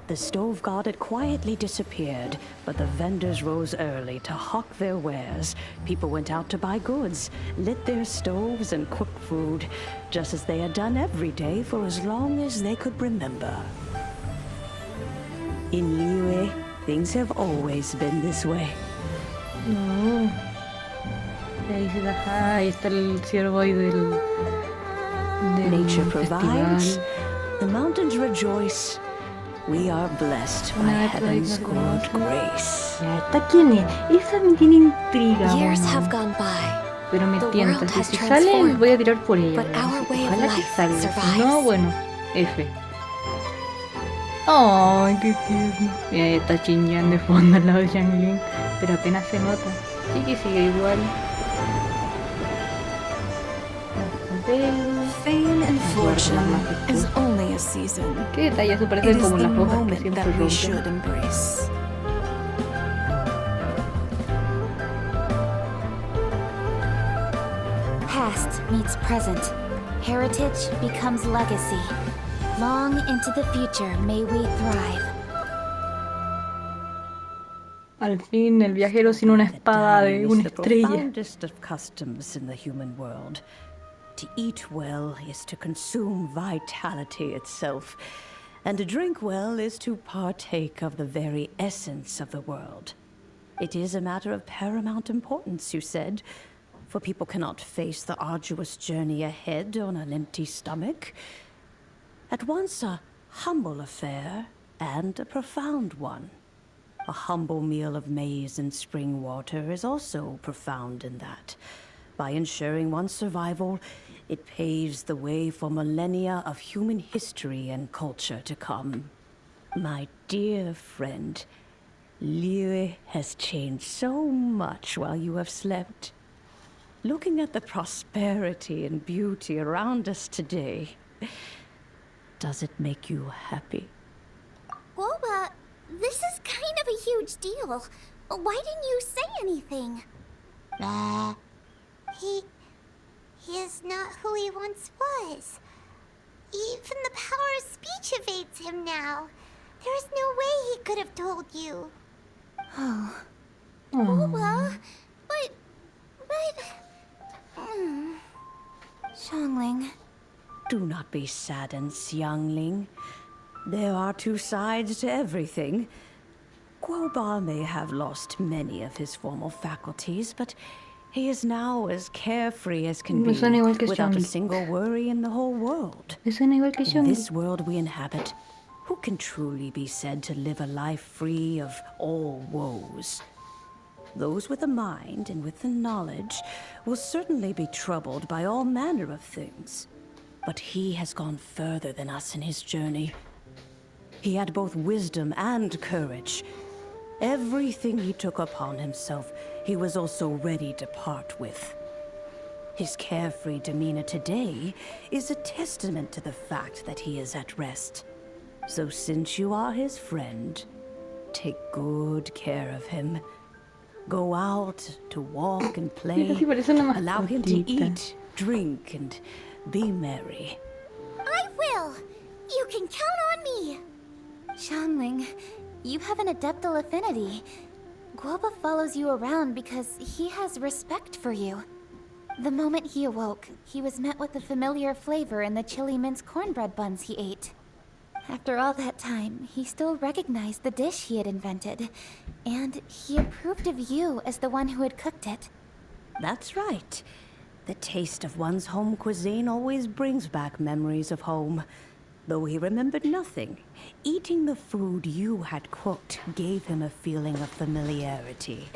The stove god had quietly disappeared, but the vendors rose early to hawk their wares. People went out to buy goods, lit their stoves, and cooked food, just as they had done every day for as long as they could remember. In Liyue, things have always been this way. No. Y ahí dice, ajá, ahí está el ciervo ahí del Nature festival. provides, the mountains rejoice. We are blessed by Una vez heaven's por ahí good no se grace. Ya, ¿esta quién es? Esa me tiene intriga, Years bueno. have gone by. Pero me The tienta, world si, has si sale transformed, voy a tirar por ella. but weón. our way of Ojalá que life salga, si no, survives. bueno, F. Ay, qué tierno. Mira, ahí está Xinjiang de fondo al lado de Xiangling, pero apenas se nota. Sí que sigue igual. Fame and fortune is only a season. Qué detalle, se It parecen is como the las hojas que moment siempre that we rompen. should embrace. Past meets present. Heritage becomes legacy. Long into the future may we thrive. Al fin, el viajero sin una espada de Dying una is the estrella. profoundest of customs in the human world. To eat well is to consume vitality itself, and to drink well is to partake of the very essence of the world. It is a matter of paramount importance, you said, for people cannot face the arduous journey ahead on an empty stomach. At once a humble affair and a profound one. A humble meal of maize and spring water is also profound in that. By ensuring one's survival, It paves the way for millennia of human history and culture to come. My dear friend, Liyue has changed so much while you have slept. Looking at the prosperity and beauty around us today, does it make you happy? Guoba, this is kind of a huge deal. Why didn't you say anything? He is not who he once was. Even the power of speech evades him now. There is no way he could have told you. Guoba, but... Xiangling. Do not be saddened, Xiangling. There are two sides to everything. Guoba may have lost many of his formal faculties, but he is now as carefree as can be, suena igual que without a Xiangling. single worry in the whole world. Me suena igual que In Xiangling. this world we inhabit, who can truly be said to live a life free of all woes? Those with a mind and with the knowledge will certainly be troubled by all manner of things. But he has gone further than us in his journey. He had both wisdom and courage. Everything he took upon himself, he was also ready to part with. His carefree demeanor today is a testament to the fact that he is at rest. So since you are his friend, take good care of him. Go out to walk and play. Sí, parece una Allow him to mascotita. eat, drink, and be merry. I will! You can count on me! Xiangling, you have an adeptal affinity. Guoba follows you around because he has respect for you. The moment he awoke, he was met with a familiar flavor in the chili mince cornbread buns he ate. After all that time, he still recognized the dish he had invented, and he approved of you as the one who had cooked it. That's right. The taste of one's home cuisine always brings back memories of home. Though he remembered nothing, eating the food you had cooked gave him a feeling of familiarity.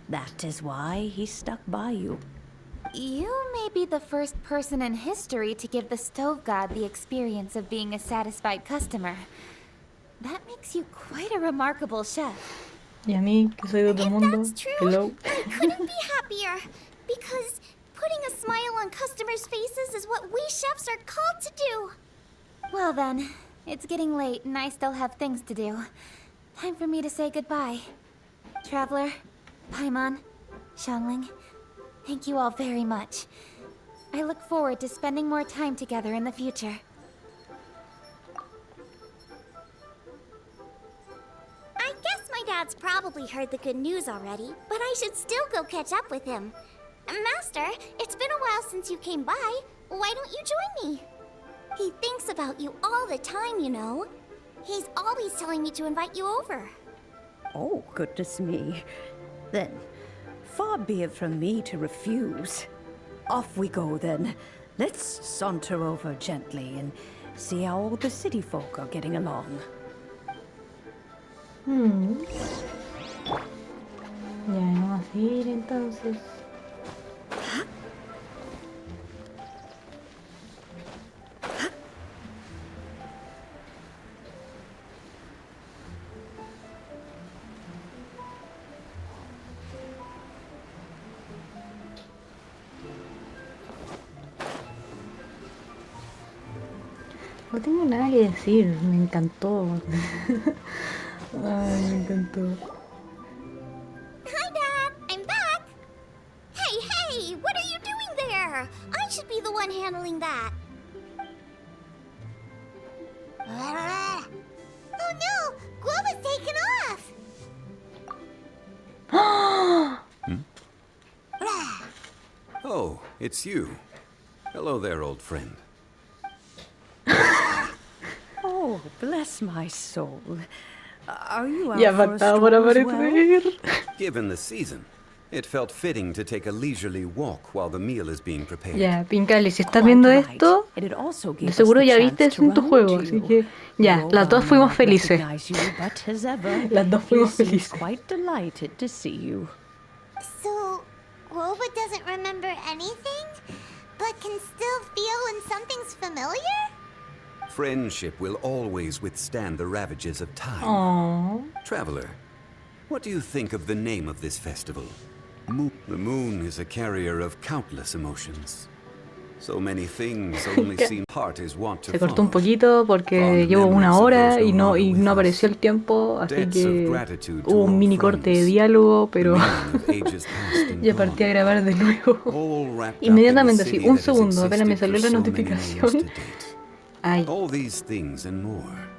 That is why he stuck by you. You may be the first person in history to give the stove god the experience of being a satisfied customer. That makes you quite a remarkable chef. Y a mí, que soy de otro mundo. That's true. Hello. I couldn't be happier. Because putting a smile on customers' faces is what we chefs are called to do. Well then, it's getting late and I still have things to do. Time for me to say goodbye. Traveler, Paimon, Xiangling, thank you all very much. I look forward to spending more time together in the future. I guess my dad's probably heard the good news already, but I should still go catch up with him. Master, it's been a while since you came by. Why don't you join me? He thinks about you all the time, you know. He's always telling me to invite you over. Oh, goodness me. Then, far be it from me to refuse. Off we go then. Let's saunter over gently and see how all the city folk are getting along. Ya, vamos a ir entonces. No tengo nada que decir, me encantó. Ay, me encantó. Hi, Dad. I'm back. Hey, what are you doing there? I should be the one handling that. Oh no! Guoba's taken off! Oh, it's you. Hello there, old friend. Oh, bless my soul. Are you out Ya for a faltaba por stroll as well? aparecer. Given the season, it felt fitting to take a leisurely walk while the meal is being prepared. Ya, Pincali, si estás Quite viendo right. esto, And it also de gave us seguro the ya chance viste to en tu run juego, into así you. que ya, las dos Guoba fuimos may not felices. recognize you, but as ever, Las dos he fuimos seems felices. quite delighted to see you. So, Guoba doesn't remember anything? but can still feel when something's familiar? Friendship will always withstand the ravages of time. Oh. Traveler, what do you think of the name of this festival? The moon is a carrier of countless emotions. So many things only seem heart is wont to Se cortó un follow. poquito porque llevo una hora y no apareció el tiempo, así que hubo un mini corte de diálogo, pero ya partí a grabar de nuevo. Inmediatamente, así, un segundo, apenas me salió la notificación. Ay, All these things and more.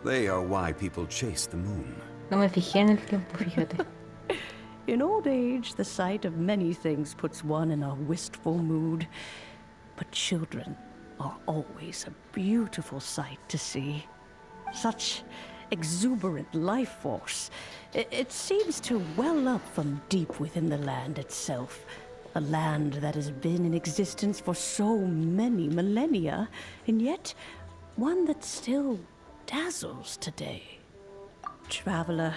They are why people chase the moon. no me fijé en el tiempo, fíjate. In old age, the sight of many things puts one in a wistful mood. But children are always a beautiful sight to see. Such exuberant life force. It seems to well up from deep within the land itself. A land that has been in existence for so many millennia, and yet one that still dazzles today. Traveler,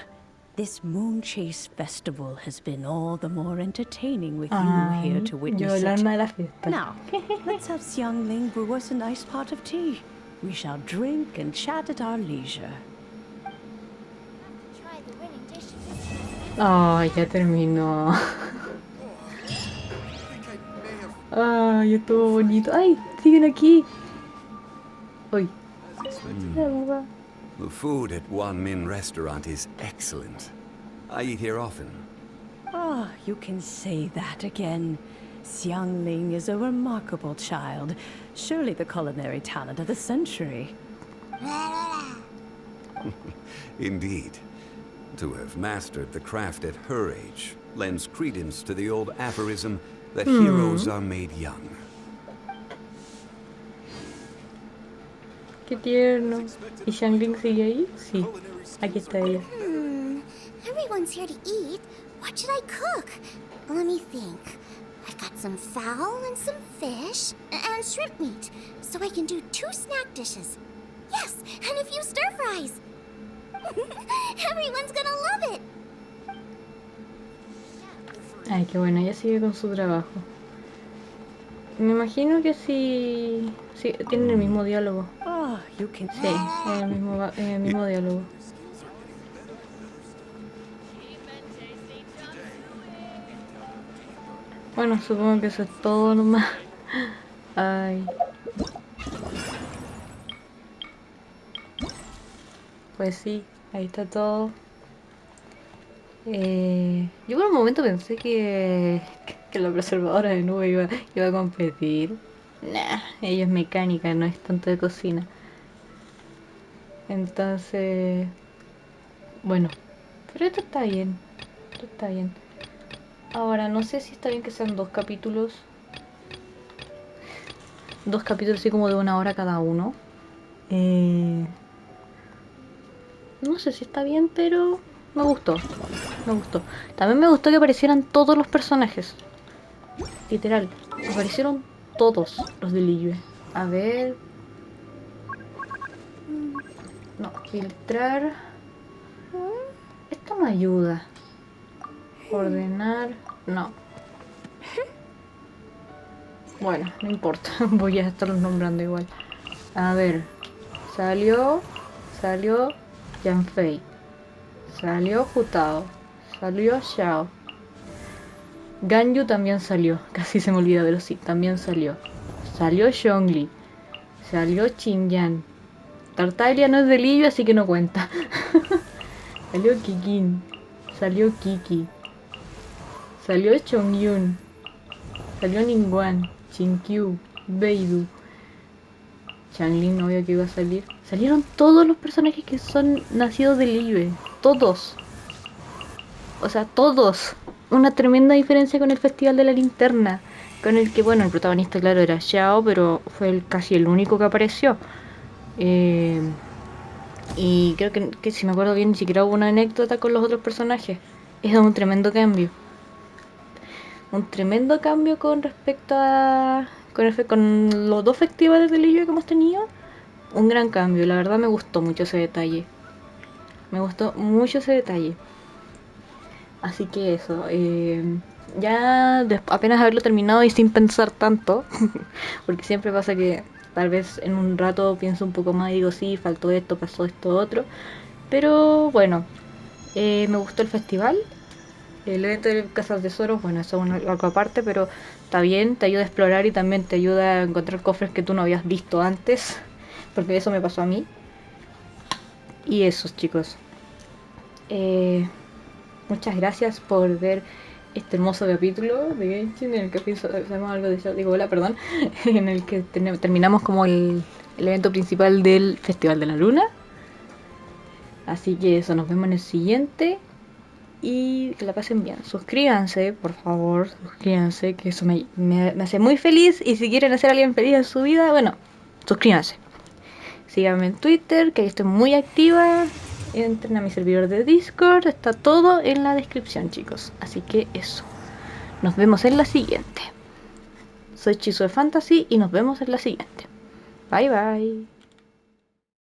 this Moon Chase Festival has been all the more entertaining with you here to Yo witness el it. alma de la fiesta. Now, let's have Xiangling brew us a nice pot of tea. We shall drink and chat at our leisure. Ay, ya terminó. Ay, estuvo bonito. Ay, siguen aquí. Uy. The food at Wan Min restaurant is excellent. I eat here often. Ah, you can say that again. Xiangling is a remarkable child. Surely the culinary talent of the century. Indeed. To have mastered the craft at her age lends credence to the old aphorism that heroes are made young. Qué tierno. ¿Y Xiangling sigue ahí? Sí. Aquí está ella. Everyone's here to eat. What should I cook? Let me think. I've got some fowl and some fish and shrimp meat, so I can do 2 snack dishes. Yes, and a few stir fries. Everyone's gonna love it. Ay, qué bueno, ella sigue con su trabajo. Me imagino que sí, sí tienen el mismo diálogo. Ah, you can Sí, el mismo diálogo. Bueno, supongo que eso es todo nomás. Ay. Pues sí, ahí está todo. Yo por un momento pensé que la preservadora de nube iba a competir. Nah, ella es mecánica, no es tanto de cocina. Entonces, bueno, pero esto está bien. Esto está bien. Ahora, no sé si está bien que sean 2 capítulos. 2 capítulos así como de 1 hora cada uno. No sé si está bien, pero me gustó. Me gustó. También me gustó que aparecieran todos los personajes. Literal. Aparecieron todos los de Liyue. A ver. No, filtrar. Esto me ayuda. Ordenar. No. Bueno, no importa. Voy a estarlos nombrando igual. A ver. Salió Yanfei. Salió Jutao. Salió Xiao. Ganyu también salió. Casi se me olvida, pero sí, también salió. Salió Zhongli. Salió Xinyan. Tartaglia no es de Liyue, así que no cuenta. Salió Kikin. Salió Kiki. Salió Chongyun. Salió Ningguang. Chinkyu. Beidou. Xiangling, obvio que iba a salir. Salieron todos los personajes que son nacidos de Liyue. Todos. O sea, todos. Una tremenda diferencia con el Festival de la Linterna. Con el que, bueno, el protagonista, claro, era Xiao, pero fue casi el único que apareció. Y creo que si me acuerdo bien, ni siquiera hubo una anécdota con los otros personajes. Es un tremendo cambio. Un tremendo cambio con respecto a... Con los 2 festivales de Liyue que hemos tenido. Un gran cambio, la verdad me gustó mucho ese detalle. Me gustó mucho ese detalle. Así que eso. ya apenas haberlo terminado y sin pensar tanto, porque siempre pasa que tal vez en un rato pienso un poco más y digo, sí, faltó esto, pasó esto, otro. Pero bueno, me gustó el festival. El evento de Casas Tesoros, bueno, eso es algo aparte, pero está bien, te ayuda a explorar y también te ayuda a encontrar cofres que tú no habías visto antes, porque eso me pasó a mí. Y esos chicos. Muchas gracias por ver este hermoso capítulo de Genshin, en el que hacemos algo de Xiao, digo, hola, perdón, en el que terminamos como el evento principal del Festival de la Luna. Así que eso, nos vemos en el siguiente. Y que la pasen bien. Suscríbanse, por favor, suscríbanse, que eso me hace muy feliz. Y si quieren hacer a alguien feliz en su vida, bueno, suscríbanse. Síganme en Twitter, que ahí estoy muy activa. Entren a mi servidor de Discord, está todo en la descripción, chicos. Así que eso. Nos vemos en la siguiente. Soy Chizo de Fantasy y nos vemos en la siguiente. Bye bye.